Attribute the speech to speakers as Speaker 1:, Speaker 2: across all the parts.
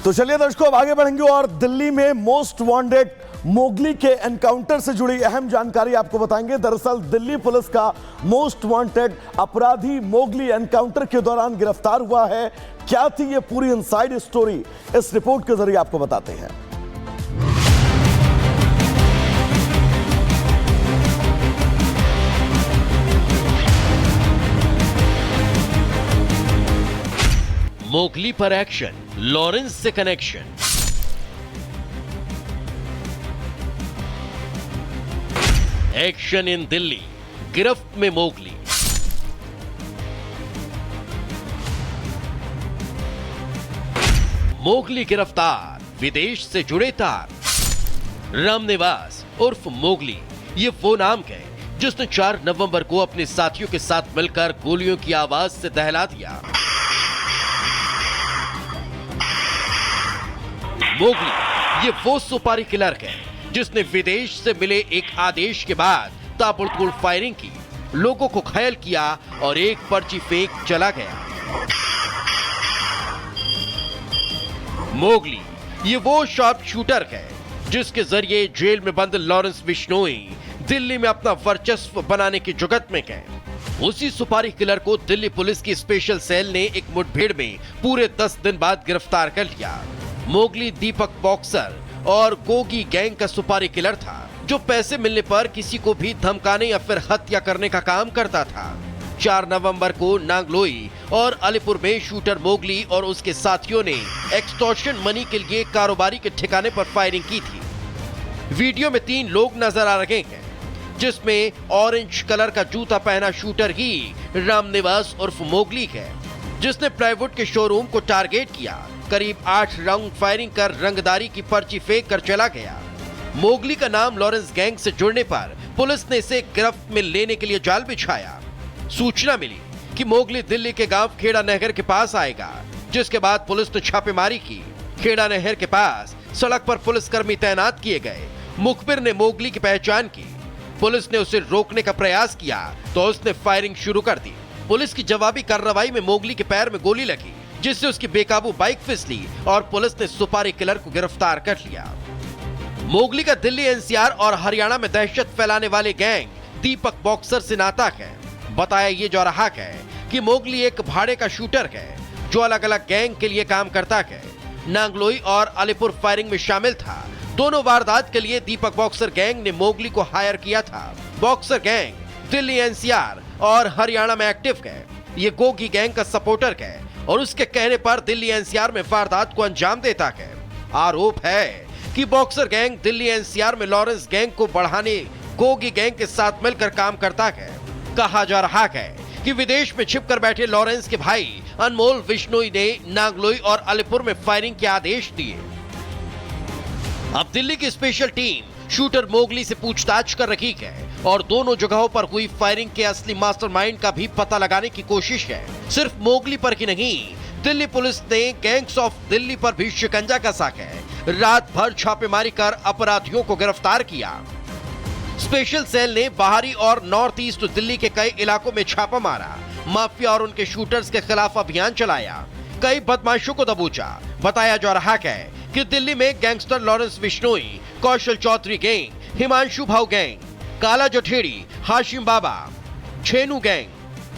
Speaker 1: तो चलिए दर्शकों, अब आगे बढ़ेंगे और दिल्ली में मोस्ट वांटेड मोगली के एनकाउंटर से जुड़ी अहम जानकारी आपको बताएंगे। दरअसल दिल्ली पुलिस का मोस्ट वांटेड अपराधी मोगली एनकाउंटर के दौरान गिरफ्तार हुआ है। क्या थी ये पूरी इनसाइड स्टोरी, इस रिपोर्ट के जरिए आपको बताते हैं।
Speaker 2: मोगली पर एक्शन, लॉरेंस से कनेक्शन। एक्शन इन दिल्ली, गिरफ्त में मोगली। मोगली गिरफ्तार, विदेश से जुड़े तार। रामनिवास उर्फ मोगली, ये वो नाम है जिसने 4 नवंबर को अपने साथियों के साथ मिलकर गोलियों की आवाज से दहला दिया। मोगली ये वो सुपारी किलर है जिसने विदेश से मिले एक आदेश के बाद ताबड़तोड़ फायरिंग की, लोगों को घायल किया और एक पर्ची फेंक चला गया। मोगली ये वो शार्प शूटर है जिसके जरिए जेल में बंद लॉरेंस बिश्नोई दिल्ली में अपना वर्चस्व बनाने की जुगत में है। उसी सुपारी किलर को दिल्ली पुलिस की स्पेशल सेल ने एक मुठभेड़ में पूरे 10 दिन बाद गिरफ्तार कर लिया। मोगली दीपक बॉक्सर और गोगी गैंग का सुपारी किलर था जो पैसे मिलने पर किसी को भी धमकाने या फिर हत्या करने का काम करता था। 4 नवंबर को नांगलोई और अलीपुर में शूटर मोगली और उसके साथियों ने एक्सटॉर्शन मनी के लिए कारोबारी के ठिकाने पर फायरिंग की थी। वीडियो में 3 लोग नजर आ रहे हैं जिसमें ऑरेंज कलर का जूता पहना शूटर ही रामनिवास उर्फ मोगली है जिसने प्लाईवुड के शोरूम को टारगेट किया। करीब 8 राउंड फायरिंग कर रंगदारी की पर्ची फेंक कर चला गया। मोगली का नाम लॉरेंस गैंग से जुड़ने पर पुलिस ने इसे गिरफ्त में लेने के लिए जाल बिछाया। सूचना मिली कि मोगली दिल्ली के गांव खेड़ा नहर के पास आएगा, जिसके बाद पुलिस ने छापेमारी की। खेड़ा नहर के पास सड़क पर पुलिसकर्मी तैनात किए गए। मुखबिर ने मोगली की पहचान की। पुलिस ने उसे रोकने का प्रयास किया तो उसने फायरिंग शुरू कर दी। पुलिस की जवाबी कार्रवाई में मोगली के पैर में गोली लगी जिससे उसकी बेकाबू बाइक फिसली और पुलिस ने सुपारी किलर को गिरफ्तार कर लिया। मोगली का दिल्ली एनसीआर और हरियाणा में दहशत फैलाने वाले गैंग दीपक बॉक्सर से नाता है। बताया ये जा रहा है कि मोगली एक भाड़े का शूटर है जो अलग अलग गैंग के लिए काम करता है। नांगलोई और अलीपुर फायरिंग में शामिल था। दोनों वारदात के लिए दीपक बॉक्सर गैंग ने मोगली को हायर किया था। बॉक्सर गैंग दिल्ली एनसीआर और हरियाणा में एक्टिव है। ये गोगी गैंग का सपोर्टर है और उसके कहने पर दिल्ली एनसीआर में वारदात को अंजाम देता है। आरोप है कि बॉक्सर गैंग दिल्ली एनसीआर में लॉरेंस गैंग को बढ़ाने गोगी गैंग के साथ मिलकर काम करता है। कहा जा रहा है कि विदेश में छिपकर बैठे लॉरेंस के भाई अनमोल बिश्नोई ने नांगलोई और अलीपुर में फायरिंग के आदेश दिए। अब दिल्ली की स्पेशल टीम शूटर मोगली से पूछताछ कर रही है और दोनों जगहों पर हुई फायरिंग के असली मास्टरमाइंड का भी पता लगाने की कोशिश है। सिर्फ मोगली पर ही नहीं, दिल्ली पुलिस ने गैंग्स ऑफ दिल्ली पर भी शिकंजा कसा है। रात भर छापेमारी कर अपराधियों को गिरफ्तार किया। स्पेशल सेल ने बाहरी और नॉर्थ ईस्ट दिल्ली के कई इलाकों में छापा मारा। माफिया और उनके शूटर्स के खिलाफ अभियान चलाया। कई बदमाशों को दबोचा। बताया जा रहा है कि दिल्ली में gangster Lawrence Bishnoi, Kaushal Chaudhary gang, Himanshu Bhau gang, Kala Jathedi, Hashim Baba, Chhenu gang,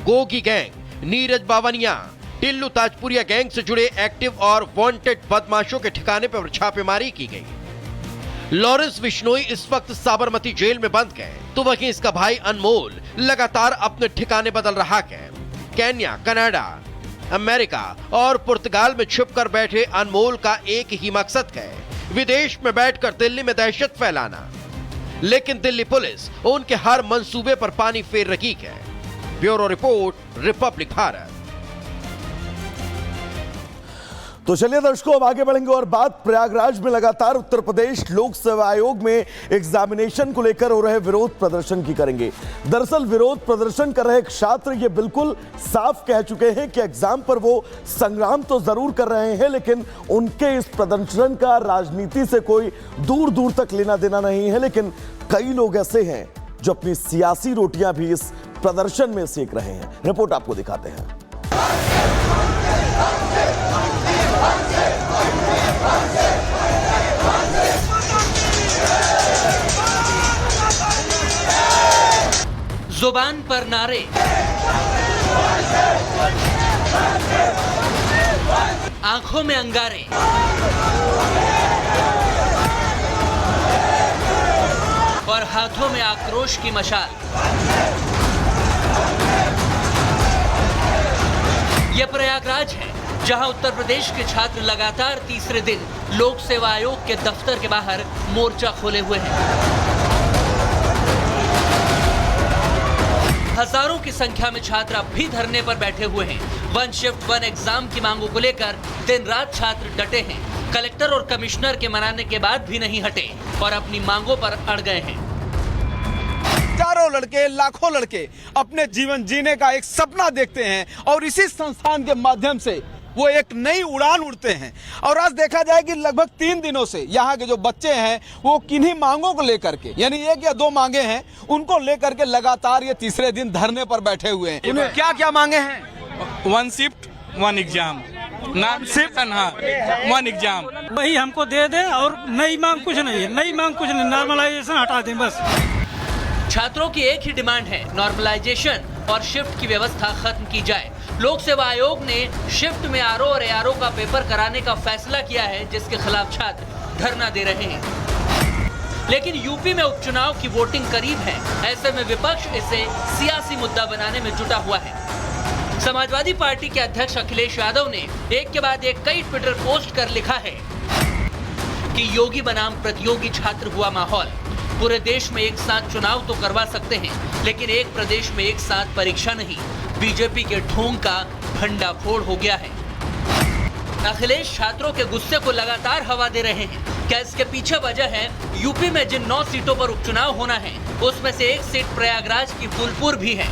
Speaker 2: Gogi gang, Neeraj Bawania, Tillu Tajpuriya gang से जुड़े एक्टिव और वांटेड बदमाशों के ठिकाने पर छापेमारी की गई। लॉरेंस बिश्नोई इस वक्त साबरमती जेल में बंद है तो वहीं इसका भाई अनमोल लगातार अपने ठिकाने बदल रहा है। केन्या, कनाडा, अमेरिका और पुर्तगाल में छुपकर बैठे अनमोल का एक ही मकसद है, विदेश में बैठकर दिल्ली में दहशत फैलाना। लेकिन दिल्ली पुलिस उनके हर मंसूबे पर पानी फेर रही है। Bureau report, Republic Bharat.
Speaker 1: तो चलिए दर्शकों, अब आगे बढ़ेंगे और बात प्रयागराज में लगातार उत्तर प्रदेश लोक सेवा आयोग में एग्जामिनेशन को लेकर हो रहे विरोध प्रदर्शन की करेंगे। दरअसल विरोध प्रदर्शन कर रहे छात्र ये बिल्कुल साफ कह चुके हैं कि एग्जाम पर वो संग्राम तो जरूर कर रहे हैं, लेकिन उनके इस प्रदर्शन का राजनीति से कोई दूर दूर तक लेना देना नहीं है। लेकिन कई लोग ऐसे हैं जो अपनी सियासी रोटियां भी इस प्रदर्शन में सेक रहे हैं। रिपोर्ट आपको दिखाते हैं।
Speaker 3: कान पर नारे, आंखों में अंगारे, और हाथों में आक्रोश की मशाल। यह प्रयागराज है, जहां उत्तर प्रदेश के छात्र लगातार तीसरे दिन लोक सेवा आयोग के दफ्तर के बाहर मोर्चा खोले हुए हैं। हजारों की संख्या में छात्र अब भी धरने पर बैठे हुए हैं। वन शिफ्ट वन एग्जाम की मांगों को लेकर दिन रात छात्र डटे हैं। कलेक्टर और कमिश्नर के मनाने के बाद भी नहीं हटे और अपनी मांगों पर अड़ गए हैं।
Speaker 4: हजारों लड़के, लाखों लड़के अपने जीवन जीने का एक सपना देखते हैं और इसी संस्थान के माध्यम से वो एक नई उड़ान उड़ते हैं। और आज देखा जाए कि लगभग 3 दिनों से यहाँ के जो बच्चे हैं वो किन्हीं मांगों को लेकर के, यानी 1 या 2 मांगे हैं, उनको लेकर के लगातार ये तीसरे दिन धरने पर बैठे हुए हैं। उन्हें क्या क्या मांगे हैं?
Speaker 5: One shift one exam, non shift one exam.
Speaker 6: वही हमको दे दें और नई मांग कुछ नहीं है, नई मांग कुछ नहीं, नॉर्मलाइजेशन हटा दें बस।
Speaker 3: छात्रों की एक ही डिमांड है, नॉर्मलाइजेशन और शिफ्ट की व्यवस्था खत्म की जाए। लोक सेवा आयोग ने शिफ्ट में आरओ और एआरओ का पेपर कराने का फैसला किया है, जिसके खिलाफ छात्र धरना दे रहे हैं। लेकिन यूपी में उपचुनाव की वोटिंग करीब है, ऐसे में विपक्ष इसे सियासी मुद्दा बनाने में जुटा हुआ है। समाजवादी पार्टी के अध्यक्ष अखिलेश यादव ने एक के बाद एक कई ट्विटर पोस्ट कर लिखा है कि योगी बनाम प्रतियोगी छात्र हुआ माहौल। पूरे देश में एक साथ चुनाव तो करवा सकते हैं, लेकिन एक प्रदेश में एक साथ परीक्षा नहीं। बीजेपी के ढोंग का भंडाफोड़ हो गया है। अखिलेश छात्रों के गुस्से को लगातार हवा दे रहे हैं। क्या इसके पीछे वजह है? यूपी में जिन 9 सीटों पर उपचुनाव होना है, उसमें से एक सीट प्रयागराज की फूलपुर भी है।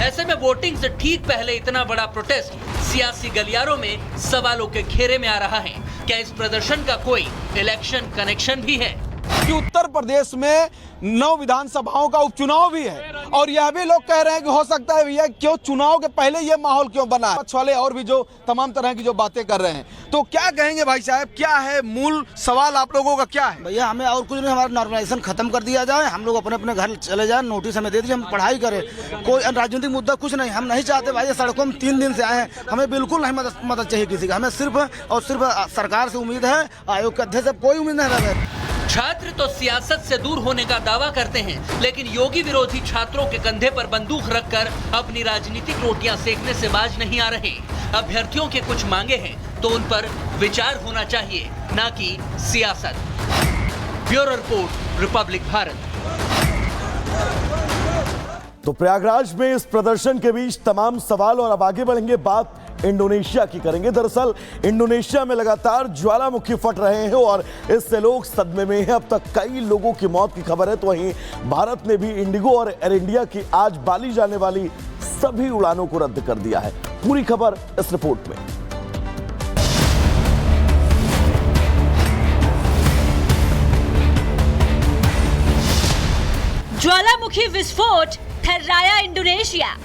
Speaker 3: ऐसे में वोटिंग से ठीक पहले इतना बड़ा प्रोटेस्ट सियासी गलियारों में सवालों के घेरे में आ रहा है। क्या इस प्रदर्शन का कोई इलेक्शन कनेक्शन भी है?
Speaker 4: कि उत्तर प्रदेश में 9 विधानसभाओं का उपचुनाव भी है और यह भी लोग कह रहे हैं कि हो सकता है भैया क्यों चुनाव के पहले ये माहौल क्यों बना है। वाले और भी जो तमाम तरह की जो बातें कर रहे हैं, तो क्या कहेंगे भाई साहब? क्या है मूल सवाल आप लोगों का? क्या है
Speaker 7: भैया? हमें और कुछ नहीं, हमारा नॉर्मलाइजेशन खत्म कर दिया जाए, हम लोग अपने अपने घर चले जाए, नोटिस हमें दे दीजिए, हम पढ़ाई करें। कोई राजनीतिक मुद्दा कुछ नहीं, हम नहीं चाहते भाई। सड़कों में 3 दिन से आए हैं, हमें बिल्कुल नहीं मदद चाहिए किसी का। हमें सिर्फ और सिर्फ सरकार से उम्मीद है, आयोग के अध्यक्ष से कोई उम्मीद नहीं है।
Speaker 3: छात्र तो सियासत से दूर होने का दावा करते हैं, लेकिन योगी विरोधी छात्रों के कंधे पर बंदूक रखकर अपनी राजनीतिक रोटियां सेकने से बाज नहीं आ रहे। अभ्यर्थियों के कुछ मांगे हैं तो उन पर विचार होना चाहिए, ना कि सियासत। Bureau report, Republic Bharat.
Speaker 1: तो प्रयागराज में इस प्रदर्शन के बीच तमाम सवाल, और अब आगे बढ़ेंगे, बात इंडोनेशिया की करेंगे। दरअसल इंडोनेशिया में लगातार ज्वालामुखी फट रहे हैं और इससे लोग सदमे में हैं। अब तक कई लोगों की मौत की खबर है। तो वहीं भारत ने भी इंडिगो और एयर इंडिया की आज बाली जाने वाली सभी उड़ानों को रद्द कर दिया है। पूरी खबर इस रिपोर्ट में।
Speaker 8: ज्वालामुखी विस्फोट थर्राया इंडोनेशिया।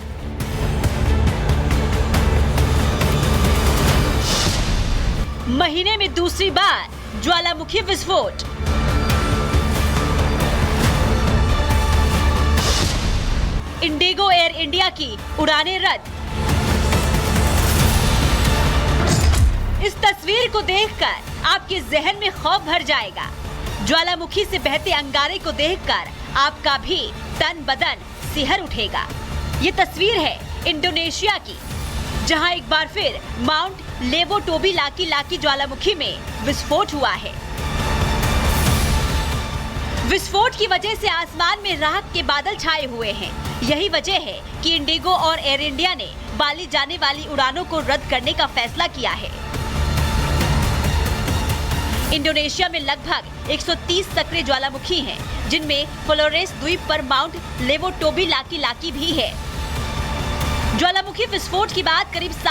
Speaker 8: महीने में दूसरी बार ज्वालामुखी विस्फोट। इंडिगो एयर इंडिया की उड़ानें रद्द। इस तस्वीर को देखकर आपके जहन में खौफ भर जाएगा। ज्वालामुखी से बहते अंगारे को देखकर आपका भी तन बदन सिहर उठेगा। ये तस्वीर है इंडोनेशिया की, जहां एक बार फिर माउंट लेवोटोबी लाकी ज्वालामुखी में विस्फोट हुआ है। विस्फोट की वजह से आसमान में राख के बादल छाए हुए हैं। यही वजह है कि इंडिगो और एयर इंडिया ने बाली जाने वाली उड़ानों को रद्द करने का फैसला किया है। इंडोनेशिया में लगभग 130 सक्रिय ज्वालामुखी हैं, जिनमें फ्लोरेस द्वीप पर माउंट लेवोटोबी लाकी भी है। ज्वालामुखी विस्फोट के बाद करीब 7